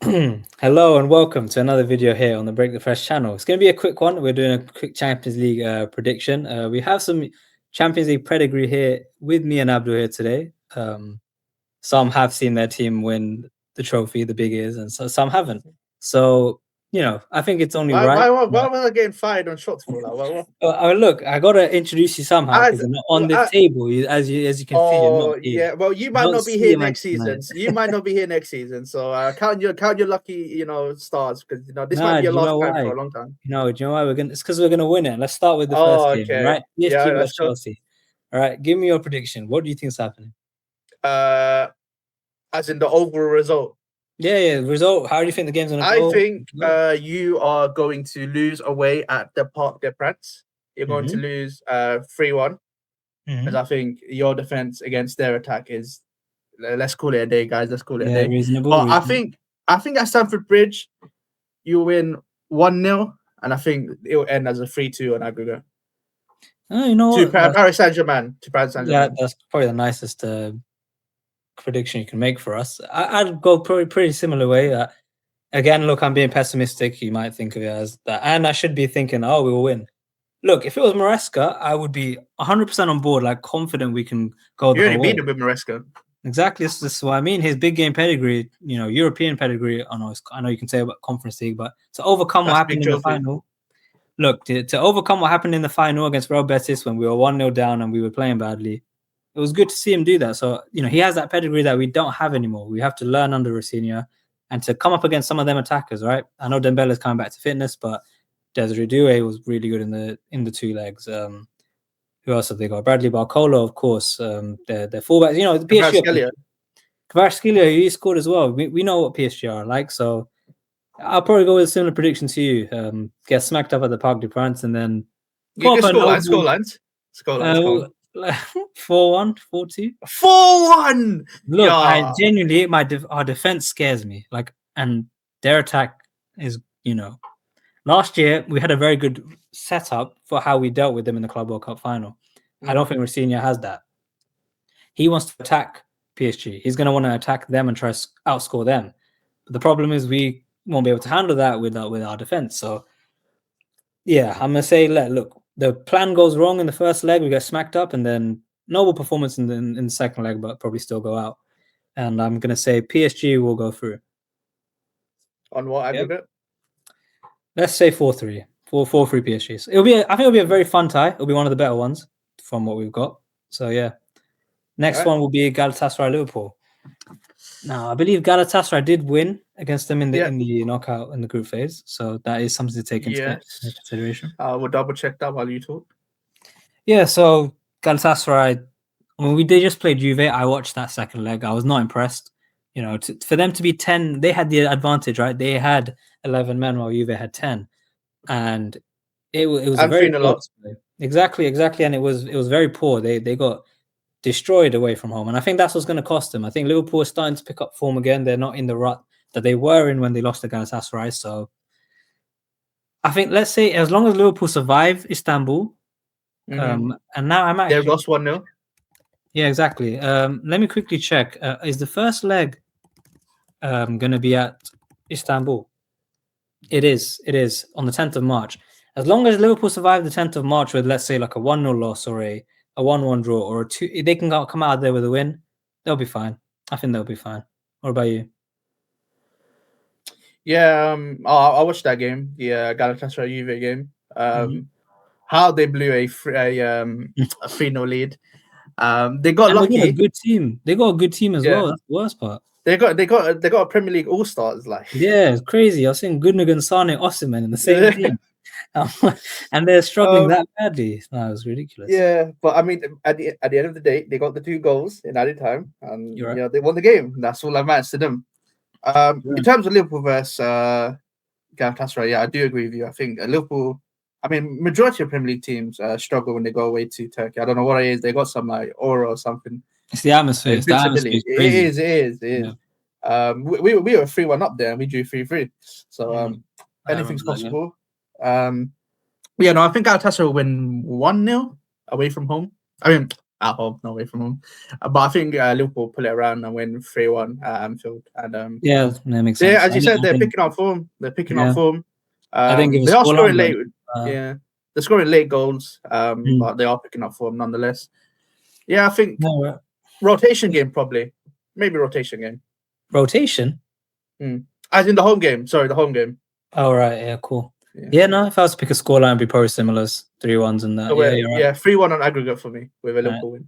Hello and welcome to another video here on the Break the Fresh channel. It's going to be a quick one. We're doing a quick Champions League prediction. We have some Champions League pedigree here with me and Abdul here today. Some have seen their team win the trophy, the big ears, and so some haven't. So, I think it's only right. Why was I getting fired on shots for that? Look, I got to introduce you somehow because on the table, as you can see, you're not here. Yeah. Well, you might not be here next season. You might not be here next season. So count your lucky, stars because this might be your last time for a long time. Do you know why it's because we're gonna win it. Let's start with the first game, right? Yeah, versus Chelsea. All right, give me your prediction. What do you think is happening? As in the overall result. Yeah, result. How do you think the game's gonna go? I think you are going to lose away at the Parc des Princes. You're going to lose 3-1. Because I think your defense against their attack is, let's call it a day, guys. Let's call it a day. Reasonable. But I think at Stamford Bridge, you win 1-0, and I think it will end as a 3-2 on aggregate. You know what? Paris Saint-Germain. Yeah, that's probably the nicest prediction you can make for us. I'd go pretty similar way. Again, look, I'm being pessimistic. You might think of it as that, and I should be thinking, oh, we will win. Look, if it was Maresca, I would be 100% on board, like confident we can go. You already beat him with Maresca. Exactly, this is what I mean. His big game pedigree, European pedigree. I know you can say about Conference League, but to overcome what happened in the final. Look, to overcome what happened in the final against Real Betis when we were 1-0 down and we were playing badly, it was good to see him do that. So, he has that pedigree that we don't have anymore. We have to learn under Rafinha and to come up against some of them attackers, right? I know Dembele's coming back to fitness, but Desiree Doué was really good in the two legs. Who else have they got? Bradley Barcola, of course. Their fullbacks, the PSG. Kvaratskhelia, he scored as well. We know what PSG are like, so I'll probably go with a similar prediction to you. Get smacked up at the Parc des Princes and then score lines. 4-1, 4-2. 4-1. Look, I genuinely, our defense scares me. And their attack is, last year we had a very good setup for how we dealt with them in the Club World Cup final. I don't think Rafinha has that. He wants to attack PSG. He's going to want to attack them and try to outscore them. But the problem is we won't be able to handle that with our defense. So, yeah, I'm going to say, look, the plan goes wrong in the first leg. We get smacked up, and then noble performance in the second leg, but probably still go out. And I'm going to say PSG will go through. On what aggregate? Let's say 4-3. 4-3 PSG. So I think it'll be a very fun tie. It'll be one of the better ones from what we've got. So, yeah. Next one will be Galatasaray Liverpool. Now, I believe Galatasaray did win against them in the knockout in the group phase, so that is something to take into consideration. We'll double check that while you talk. Yeah, so Galatasaray, when we did just play Juve, I watched that second leg. I was not impressed. For them to be 10, they had the advantage, right? They had 11 men while Juve had 10, and it was a very poor display. Exactly, and it was very poor. They got destroyed away from home, and I think that's what's going to cost them. I think Liverpool are starting to pick up form again. They're not in the rut that they were in when they lost to Galatasaray. So I think, let's say, as long as Liverpool survive Istanbul, and now I'm actually... They've lost 1-0. Yeah, exactly. Let me quickly check. Is the first leg going to be at Istanbul? It is on the 10th of March. As long as Liverpool survive the 10th of March with, let's say, like a 1-0 loss or a 1-1 draw or a 2, they can come out there with a win. They'll be fine. I think they'll be fine. What about you? Yeah, I watched that game, the Galatasaray Juve game. How they blew a 3-0 lead. They got lucky. They got a good team. They got a good team as well. That's the worst part. They got a Premier League All Stars. Yeah, it's crazy. I was seeing Gundogan, Sane, Osimhen in the same team. And they're struggling that badly. No, it was ridiculous. Yeah, but I mean, at the end of the day, they got the 2 goals in added time, and they won the game. That's all that matters to them. In terms of Liverpool versus Galatasaray, I do agree with you. I think Liverpool. I mean, majority of Premier League teams struggle when they go away to Turkey. I don't know what it is. They got some aura or something. It's the atmosphere. It's the atmosphere. It is. Yeah. We were 3-1 up there, and we drew 3-3. So anything's possible. I think Galatasaray will win 1-0 away from home. I mean, at home, not away from home. But I think Liverpool pull it around and win 3-1 at Anfield. And yeah, that makes sense. As you said, they're picking up form. They're picking up form. I think they are scoring late. They're scoring late goals. But they are picking up form nonetheless. Yeah, I think rotation game probably. Maybe rotation game. Rotation? As in the home game. Sorry, the home game. Oh, right. Yeah, cool. Yeah, no, if I was to pick a scoreline, it'd be probably similars, 3-1s and that. So yeah, 3-1 on aggregate for me with a Liverpool win.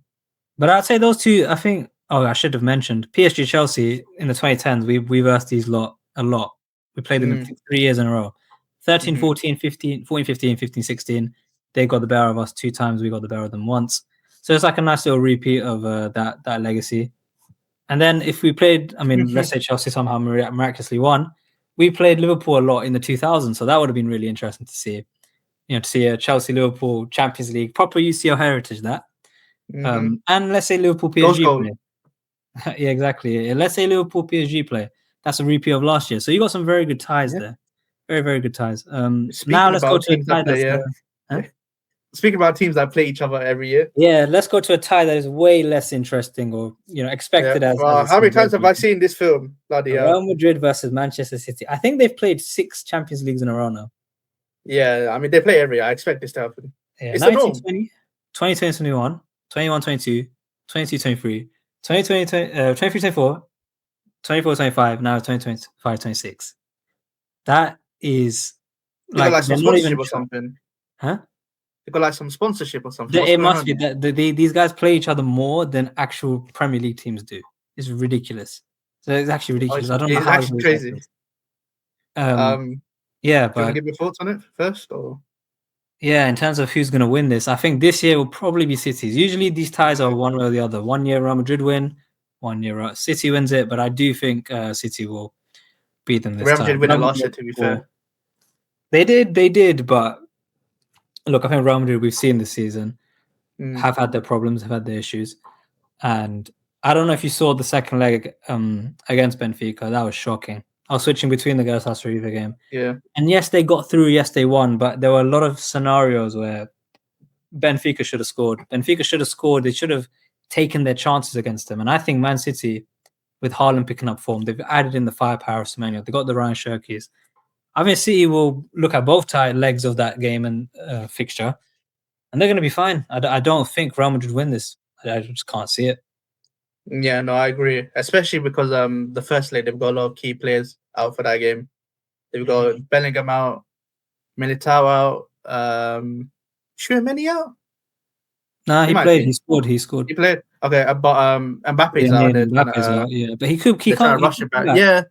But I'd say those two, I think, I should have mentioned, PSG Chelsea in the 2010s, we versed these lot a lot. We played them 3 years in a row. 13, 14, 15, 15, 16. They got the better of us 2 times. We got the better of them once. So it's like a nice little repeat of that legacy. And then if we played, I mean, let's say Chelsea somehow miraculously won, we played Liverpool a lot in the 2000s. So that would have been really interesting to see. To see a Chelsea-Liverpool Champions League, proper UCL heritage, that. And let's say Liverpool PSG play. Yeah, exactly. Yeah. Let's say Liverpool PSG play. That's a repeat of last year. So you got some very good ties there. Very, very good ties. Now let's go to a tie Speaking about teams that play each other every year. Yeah, let's go to a tie that is way less interesting or expected as. How many times have I seen this film? Bloody Real Madrid versus Manchester City. I think they've played 6 Champions Leagues in a row now. Yeah, I mean they play every year. I expect this to happen. Yeah, it's 1920, 2021, 21, 22, 22, 23, 2020, 23, 24, 24, 25, now 2025, 26. That is like some sponsorship or something. Huh? They got like some sponsorship or something. It must be that these guys play each other more than actual Premier League teams do. It's ridiculous. So it's actually ridiculous. I don't know how it's actually crazy. Yeah, but do you want to give your thoughts on it first, or? Yeah, in terms of who's going to win this, I think this year will probably be City's. Usually these ties are one way or the other. 1 year Real Madrid win, 1 year City wins it, but I do think City will beat them this time. Real Madrid win it last year, to be fair. They did, but look, I think Real Madrid, we've seen this season, have had their problems, have had their issues. And I don't know if you saw the second leg against Benfica. That was shocking. I was switching between the Galatasaray game. Yeah. And yes, they got through. Yes, they won. But there were a lot of scenarios where Benfica should have scored. Benfica should have scored. They should have taken their chances against them. And I think Man City, with Haaland picking up form, they've added in the firepower of Semenyo. They got the Ryan Cherkis. I mean, City will look at both legs of that game and fixture, and they're going to be fine. I don't think Real Madrid win this. I just can't see it. Yeah, no, I agree. Especially because the first leg, they've got a lot of key players out for that game. They've got Bellingham out, Militao out, Tchouaméni out? Nah, he played. He scored. He played. Okay, but Mbappe's out. Mbappe's out, yeah. But he can't rush it back. Yeah.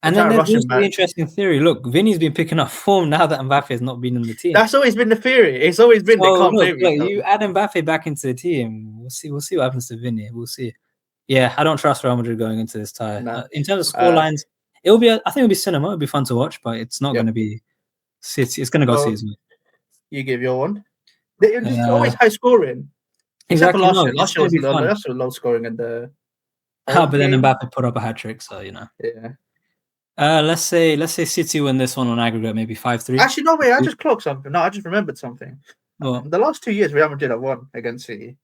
And then there's also the interesting theory. Look, Vinny's been picking up form now that Mbappe has not been in the team. That's always been the theory. It's always been they can't play. Look, you add Mbappe back into the team. We'll see what happens to Vinny. We'll see. Yeah, I don't trust Real Madrid going into this tie. No. In terms of score lines, I think it'll be cinema. It'll be fun to watch, but it's not going to be City. It's going to go City. You give your one. It's always high scoring. Exactly. Last year was low scoring at the. But then Mbappe put up a hat trick, so Yeah. Let's say City win this one on aggregate, maybe 5-3. Actually, no, wait, I just clocked something. No, I just remembered something. What? The last 2 years, Real Madrid have won against City.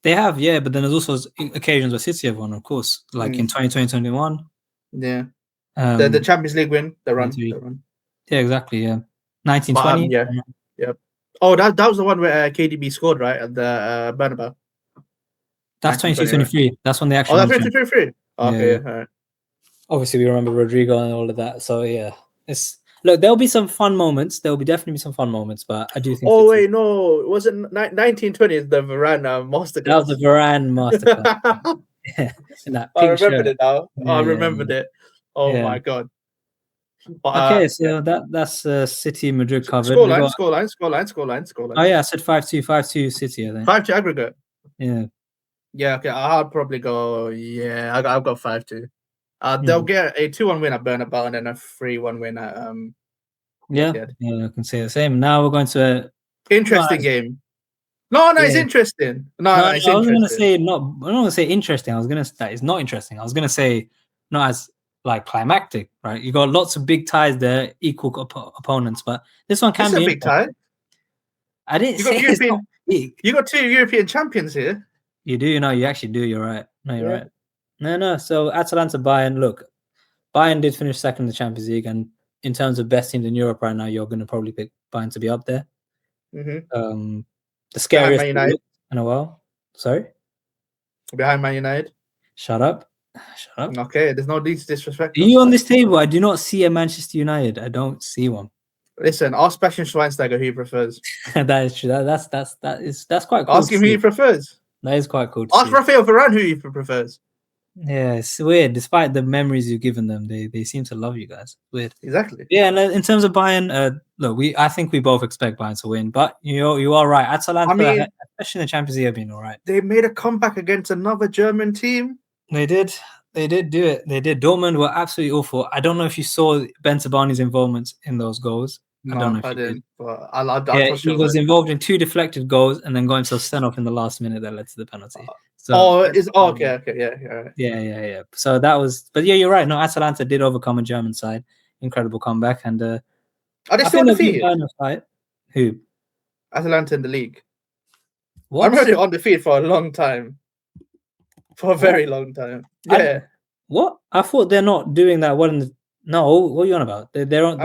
They have, yeah, but then there's also occasions where City have won, of course, like in 2020-21. Yeah. The Champions League win, the run. Yeah, exactly, yeah. 1920. Yeah. Oh, that was the one where KDB scored, right, at the Bernabeu. That's 2023. Right? That's when they actually. Oh, that's 2023. Okay, yeah. All right. Obviously, we remember Rodrigo and all of that. So yeah, there'll be some fun moments. There will definitely be some fun moments, but I do think. Oh wait, no, it wasn't 1920. The Varane masterclass. That was the Varane masterclass. Yeah, I remembered it now. Yeah, I remembered it. Oh my god. But, okay, so that's City Madrid covered. Scoreline. Oh yeah, I said 5-2 City. I think 5-2 aggregate. Yeah. Yeah. Okay, I'll probably go. Yeah, I'll go 5-2. They'll get a 2-1 win at Bernabeu and then a 3-1 win at Yeah, I can say the same. Now we're going to a interesting game. No, it's interesting. No, it's interesting. I was gonna say I'm not gonna say interesting. That is not interesting. I was gonna say not as like climactic, right? You got lots of big ties there, equal opponents, but this one can be a big tie. I didn't say it's not big. You got 2 European champions here. You do, you actually do. You're right. No, you're right. No. So Atalanta, Bayern. Look, Bayern did finish second in the Champions League, and in terms of best teams in Europe right now, you're going to probably pick Bayern to be up there. Mm-hmm. The scariest in a while. Sorry. Behind Man United. Shut up. Okay, there's no disrespect. Are you on this table? I do not see a Manchester United. I don't see one. Listen, ask Bastian Schweinsteiger who he prefers. That is true. That's quite cool. Ask him who he prefers. That is quite cool. Ask Rafael Varane who he prefers. Yeah, it's weird. Despite the memories you've given them, they seem to love you guys. Weird. Exactly. Yeah, and in terms of Bayern, look, I think we both expect Bayern to win, but you are right. Atalanta, especially in the Champions League, have been all right. They made a comeback against another German team. They did do it. They did. Dortmund were absolutely awful. I don't know if you saw Ben Tabani's involvement in those goals. No, I don't know if I didn't. But he was involved in 2 deflected goals and then got himself sent off in the last minute that led to the penalty. Okay. Yeah. So that was, but yeah, you're right. No, Atalanta did overcome a German side. Incredible comeback, and are they still undefeated? Who? Atalanta in the league. What? I'm already undefeated for a long time. For a very long time. Yeah. What? I thought they're not doing that well in the. No, what are you on about? They're on.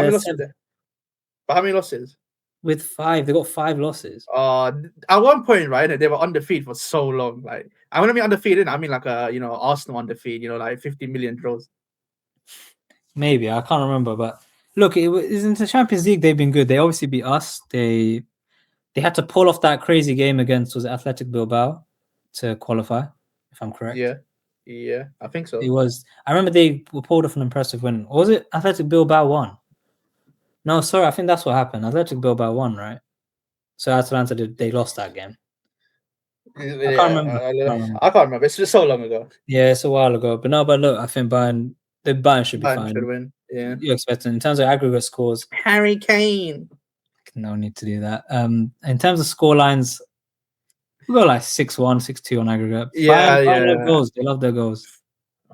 But how many losses? With 5, they got 5 losses. At one point, right, they were undefeated for so long. Like, I want to be undefeated. I mean, like Arsenal undefeated. Like 50 million draws. Maybe I can't remember, but look, it was in the Champions League. They've been good. They obviously beat us. They had to pull off that crazy game against Athletic Bilbao to qualify, if I'm correct. Yeah, I think so. It was. I remember they pulled off an impressive win. Or was it Athletic Bilbao won? No, sorry, I think that's what happened. Athletic Bilbao won, right? So Atalanta they lost that game. I can't remember. I can't remember. It's just so long ago. Yeah, it's a while ago. But look, I think Bayern should be fine. Should win. Yeah. You expect it in terms of aggregate scores. Harry Kane. No need to do that. In terms of score lines, we go like 6-1, 6-2 on aggregate. Bayern love goals. They love their goals.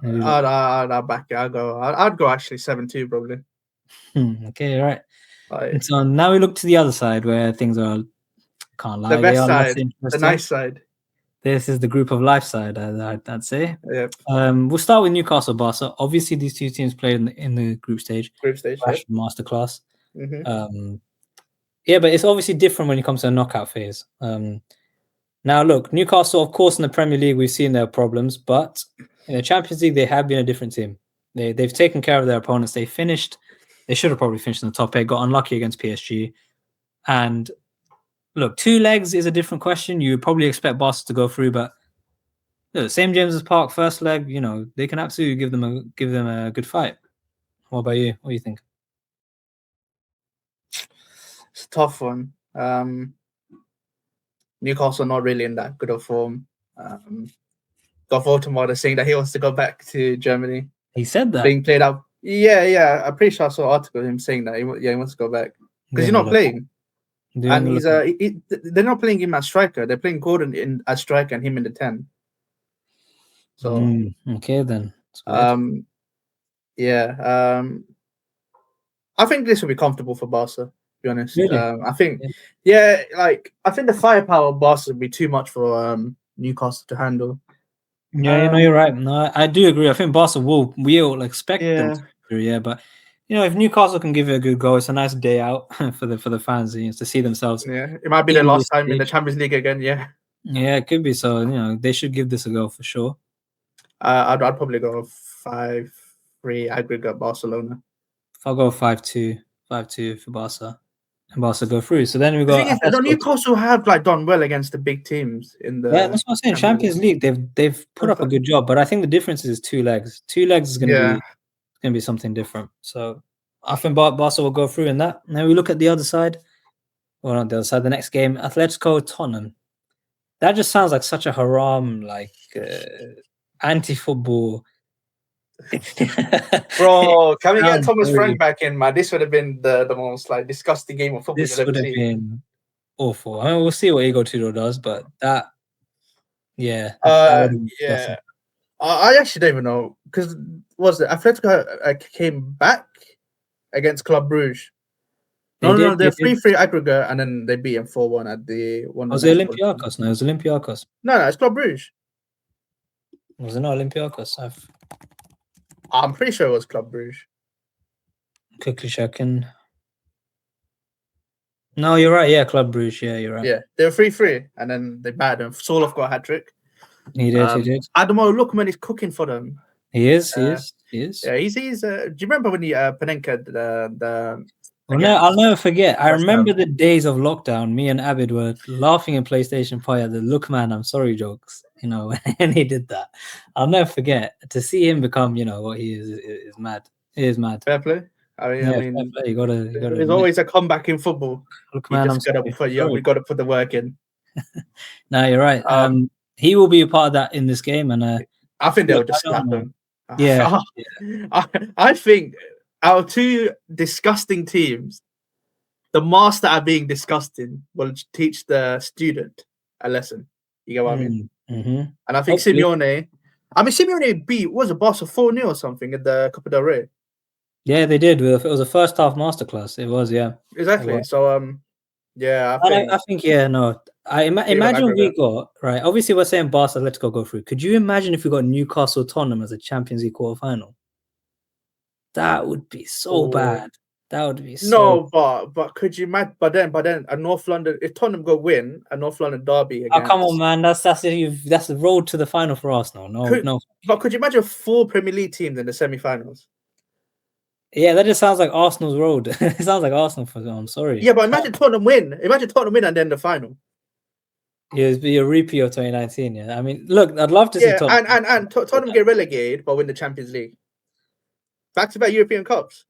I'd back it. I'd go actually 7-2 probably. Okay, right. And so now we look to the other side where things are, can't lie, the best side, the nice side. This is the group of life side, I'd say. Yep. We'll start with Newcastle, Barca. Obviously, these two teams played in the group stage. Masterclass. Mm-hmm. But it's obviously different when it comes to a knockout phase. Now, look, Newcastle, of course, in the Premier League, we've seen their problems, but in the Champions League, they have been a different team. They've taken care of their opponents. They should have probably finished in the top 8, got unlucky against PSG. And look, 2 legs is a different question. You would probably expect Barca to go through, but look, St. James's Park, first leg, they can absolutely give them a good fight. What about you? What do you think? It's a tough one. Newcastle not really in that good of form. Got Voldemort saying that he wants to go back to Germany. He said that. Being played up. Yeah. I'm pretty sure I saw an article of him saying that he wants to go back because he's not playing. And he's they're not playing him as striker. They're playing Gordon as striker and him in the 10. So okay then. I think this will be comfortable for Barca. To be honest, really? I think I think the firepower of Barca will be too much for Newcastle to handle. Yeah, you're right. No, I do agree. I think Barca we'll expect them to, but if Newcastle can give it a good go, it's a nice day out for the fans to see themselves. Yeah, it might be their last time in the Champions League again. Yeah, it could be. So they should give this a go for sure. I'd probably go 5-3 aggregate Barcelona. I'll go 5-2 for Barca, and Barca go through. So then we got. Newcastle have done well against the big teams in the. Yeah, that's what I'm saying. Champions League, they've put up a good job, but I think the difference is 2 legs. 2 legs is going to be something different. So I think Barca will go through in that. And then we look at the other side. Well, not the other side. The next game, Atletico Tottenham. That just sounds like such a haram, anti-football. Bro, can we get Thomas Frank back in, man? This would have been the most disgusting game of football. This would have been awful. I mean, we'll see what Igor Tudor does, but that, I actually don't even know because Atletico came back against Club Brugge. They're 3-3 aggregate, and then they beat him 4-1 at the one. Was it Olympiacos? No, it was Olympiacos. No, it's Club Brugge. Was it not Olympiacos? I'm pretty sure it was Club Brugge. Quickly checking. No, you're right. Yeah, Club Brugge. Yeah, you're right. Yeah, they were 3-3, and then they battered them. Solov got a hat trick. He did. He did. Adamo Lookman is cooking for them. He is. He is. Yeah, he's. Do you remember when he Panenka the? I'll never forget. I remember the days of lockdown. Me and Abid were laughing in PlayStation Party at the "Look, man, I'm sorry" jokes. And he did that. I'll never forget. To see him become, what he is mad. It is mad. Fair play. I mean, fair play. You gotta. There's always a comeback in football. Look, man, we got to put the work in. No, you're right. He will be a part of that in this game, and I think they'll just slap them. Yeah. I think our two disgusting teams, the master at being disgusting, will teach the student a lesson. You get what I mean? Mm-hmm. And I think Simeone beat was a boss of 4-0 or something at the Copa del Rey. Yeah, they did. It was a first half masterclass. It was, yeah. Exactly. So, yeah, I think I imagine we got right. Obviously, we're saying Barca, Atletico go through. Could you imagine if we got Newcastle Tottenham as a Champions League quarterfinal? That would be so bad. That would be so. No, but could you imagine? But then, a North London, if Tottenham go win a North London derby against. Oh, come on, man! That's the road to the final for Arsenal. No. But could you imagine 4 Premier League teams in the semi-finals? Yeah, that just sounds like Arsenal's road. It sounds like Arsenal for them. I'm sorry. Yeah, but imagine Tottenham win. Imagine Tottenham win and then the final. Yeah, it'd be a repeat of 2019. Yeah, I mean, look, I'd love to see Tottenham. And Tottenham get relegated, but win the Champions League. Back-to-back European Cups.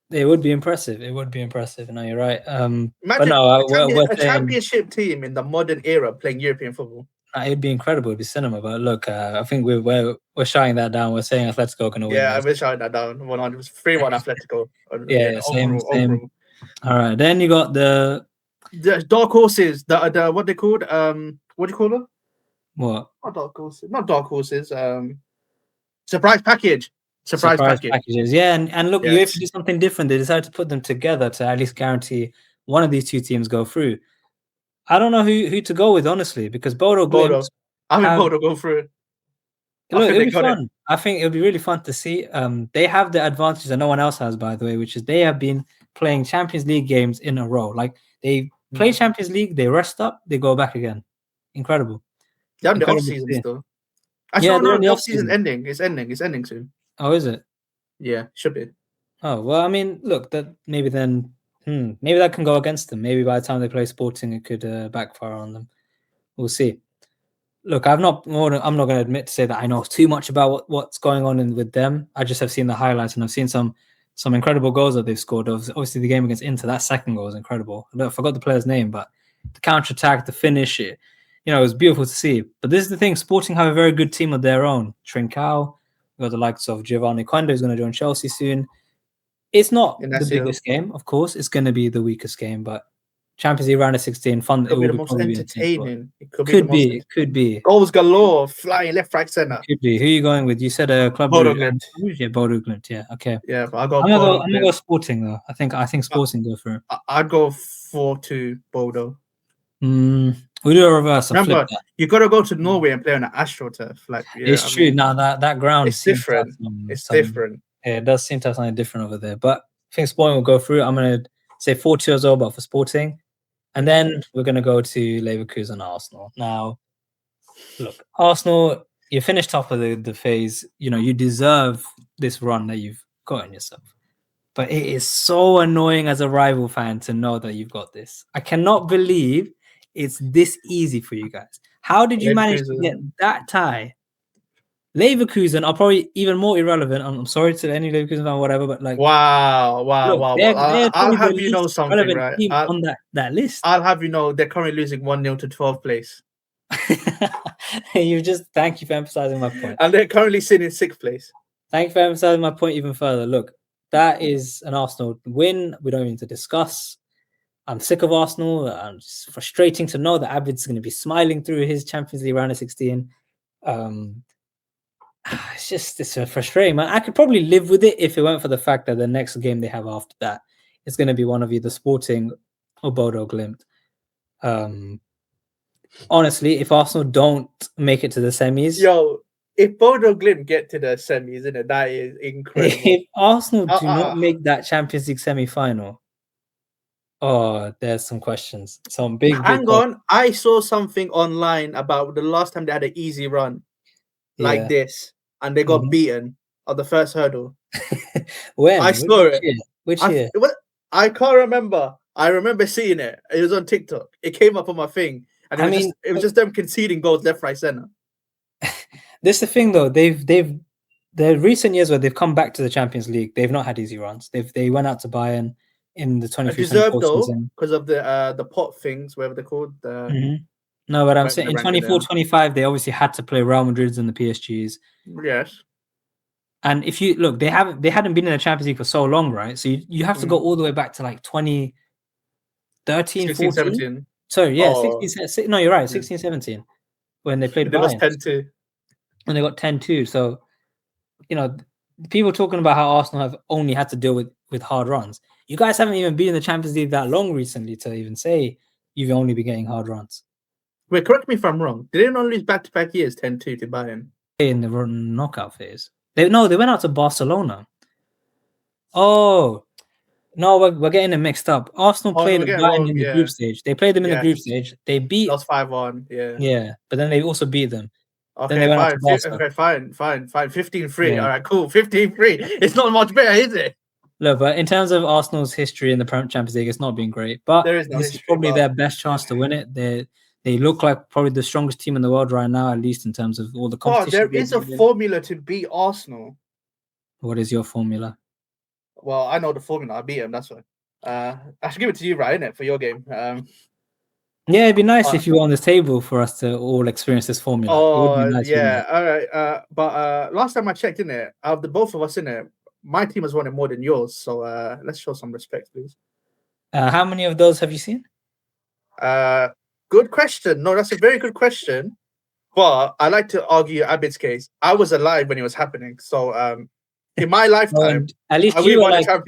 It would be impressive. No, you're right. Imagine a championship team in the modern era playing European football. It'd be incredible. It'd be cinema. But look, I think we're shutting that down. We're saying Atletico can win. Yeah, we're shutting that down. 100. 3-1 Atletico. Yeah, same. All right, then you got the dark horses. The what they called? What do you call them? What? Not dark horses. Surprise package. Surprise packages. Yeah, and look, you have to do something different. They decided to put them together to at least guarantee one of these two teams go through. I don't know who to go with, honestly, because Bodo go through. Look, it'll be fun. I think it'll be really fun to see. They have the advantage that no one else has, by the way, which is they have been playing Champions League games in a row. Like they play Champions League, they rest up, they go back again. Incredible. They have the off season still. Actually, the off season ending. It's ending soon. Oh, is it? Yeah, should be. Oh well, I mean, look, that maybe then. Maybe that can go against them. Maybe by the time they play Sporting, it could backfire on them. We'll see. Look, I'm not going to admit to say that I know too much about what's going on with them. I just have seen the highlights and I've seen some incredible goals that they've scored. Obviously, the game against Inter, that second goal was incredible. I forgot the player's name, but the counter-attack, the finish, it was beautiful to see. But this is the thing: Sporting have a very good team of their own. Trincao, we've got the likes of Giovanni Quando, who's going to join Chelsea soon. It's not the biggest game, of course. It's going to be the weakest game, but Champions League round of 16, fun. It will be the most entertaining. It could be. Goals galore, flying left, right, center. Could be. Who are you going with? You said a club. Bodo Glimt. Yeah, Bodo Glimt. Yeah, okay. Yeah, but I'm gonna go Sporting though. I think Sporting go for it. I'd go 4-2 Bodo. We do a reverse. Remember, you got to go to Norway and play on an AstroTurf. It's true. Now that ground, it's different. It's different. Yeah, it does seem to have something different over there. But I think Sporting will go through. I'm going to say 4-2 as well, but for Sporting. And then we're going to go to Leverkusen and Arsenal. Now, look, Arsenal, you finished top of the phase. You deserve this run that you've gotten yourself. But it is so annoying as a rival fan to know that you've got this. I cannot believe it's this easy for you guys. How did you manage to get that tie? Leverkusen are probably even more irrelevant. I'm sorry to any Leverkusen fan, whatever, but wow. I'll have you know something, right? On that list. I'll have you know they're currently losing 1-0 to 12th place. Thank you for emphasizing my point. And they're currently sitting in 6th place. Thank you for emphasizing my point even further. Look, that is an Arsenal win. We don't even need to discuss. I'm sick of Arsenal. It's frustrating to know that Abid's going to be smiling through his Champions League round of 16. It's frustrating, man. I could probably live with it if it weren't for the fact that the next game they have after that is going to be one of either Sporting or Bodo Glimt. Honestly, if Arsenal don't make it to the semis, if Bodo Glimt get to the semis, isn't it? That is incredible. If Arsenal do not make that Champions League semi-final, oh, there's some questions. Some big. Hang on, I saw something online about the last time they had an easy run like this, and they got beaten on the first hurdle. When? I saw it. Which year? I can't remember. I remember seeing it. It was on TikTok. It came up on my thing, and it was just them conceding goals left, right, center. This is the thing, though. The recent years where they've come back to the Champions League, they've not had easy runs. They went out to Bayern in the 23-24 season because of the pot things, whatever they're called. No, but I'm saying in 24-25, they obviously had to play Real Madrid's and the PSGs. Yes. And if you look, they hadn't been in the Champions League for so long, right? So you have to go all the way back to like 2013, 16, 14. 17. Sorry, yeah, 16. No, you're right, 16, 17, when they played. They lost 10-2. And they got 10-2. So, people talking about how Arsenal have only had to deal with hard runs. You guys haven't even been in the Champions League that long recently to even say you've only been getting hard runs. Wait, correct me if I'm wrong. They didn't only lose back-to-back years 10-2 to Bayern in the knockout phase. They went out to Barcelona. Oh no, we're getting it mixed up. Arsenal played Bayern in the group stage. They played them in the group stage. They beat. Lost 5-1. Yeah, but then they also beat them. Okay, fine. 15-3. All right, cool. 15-3. It's not much better, is it? Look, but in terms of Arsenal's history in the Champions League, it's not been great. But this is probably their best chance to win it. They look like probably the strongest team in the world right now, at least in terms of all the competition. There is a formula to beat Arsenal. What is your formula? Well, I know the formula. I beat them. That's why. I should give it to you, right, innit, for your game. Yeah, it'd be nice if you were on this table for us to all experience this formula. Oh, nice, yeah. All right. But last time I checked, innit, out of the both of us, innit, my team has won it more than yours. So let's show some respect, please. How many of those have you seen? Good question. No, that's a very good question. But I like to argue Abid's case. I was alive when it was happening. So in my lifetime, at least you were like a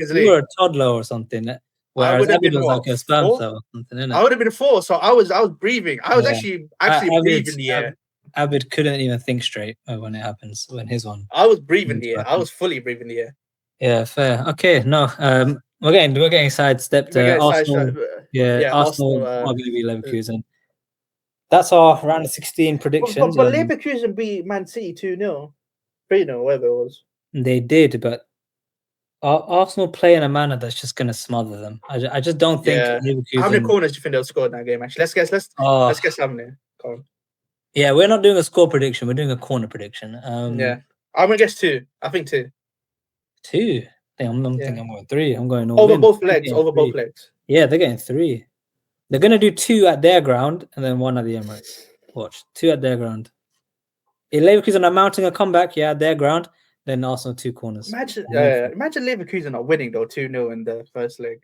toddler or something. Whereas Abid was like a sperm cell or something, innit? I would have been 4, so I was breathing. I was actually breathing the air. Abid couldn't even think straight when it happens, when his one. I was breathing the air. I was fully breathing the air. Yeah, fair. Okay, no. We're getting sidestepped. Arsenal, Arsenal are going to be Leverkusen. That's our round of 16 predictions. But Leverkusen beat Man City 2-0, 3-0, whatever it was. They did, but Arsenal play in a manner that's just going to smother them. I just don't think Leverkusen... How many corners do you think they'll score in that game, actually? Let's guess how many. Come on. Yeah, we're not doing a score prediction. We're doing a corner prediction. I'm going to guess 2. I think 2. 2? I'm thinking I'm going 3. I'm going over both legs. Both legs. Yeah, they're getting 3. They're going to do 2 at their ground and then 1 at the Emirates. Watch. 2 at their ground. If Leverkusen are mounting a comeback, at their ground, then Arsenal 2 corners. Imagine Leverkusen not winning, though, 2-0 in the first leg.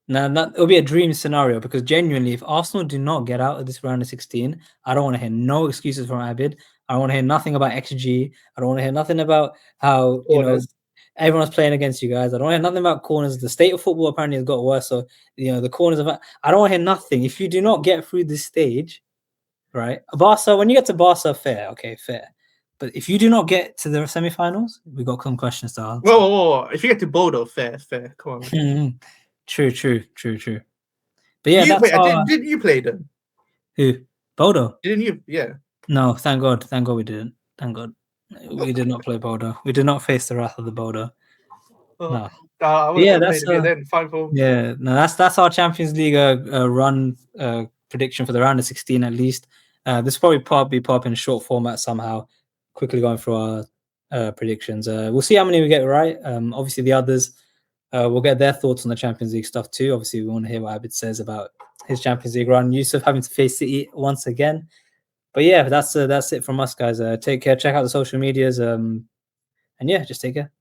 Now, it'll be a dream scenario because genuinely, if Arsenal do not get out of this round of 16, I don't want to hear no excuses from Abid. I don't want to hear nothing about XG. I don't want to hear nothing about how everyone's playing against you guys. I don't want to hear nothing about corners. The state of football apparently has got worse. So the corners of I don't want to hear nothing. If you do not get through this stage, right? Barca, when you get to Barca, fair. But if you do not get to the semi-finals, we've got some questions to answer. Whoa. If you get to Bodo, fair. Come on. True. But yeah, did you play them? Who? Bodo? Didn't you? Yeah. No, thank God we didn't. Thank God. We did not play Bodo. We did not face the wrath of the Bodo. No. That's our Champions League run prediction for the round of 16 at least. This will probably pop in short format somehow. Quickly going through our predictions. We'll see how many we get right. Obviously the others, we'll get their thoughts on the Champions League stuff too. Obviously we want to hear what Abid says about his Champions League run. Yusuf having to face City once again. But yeah, that's it from us, guys. Take care. Check out the social medias. And yeah, just take care.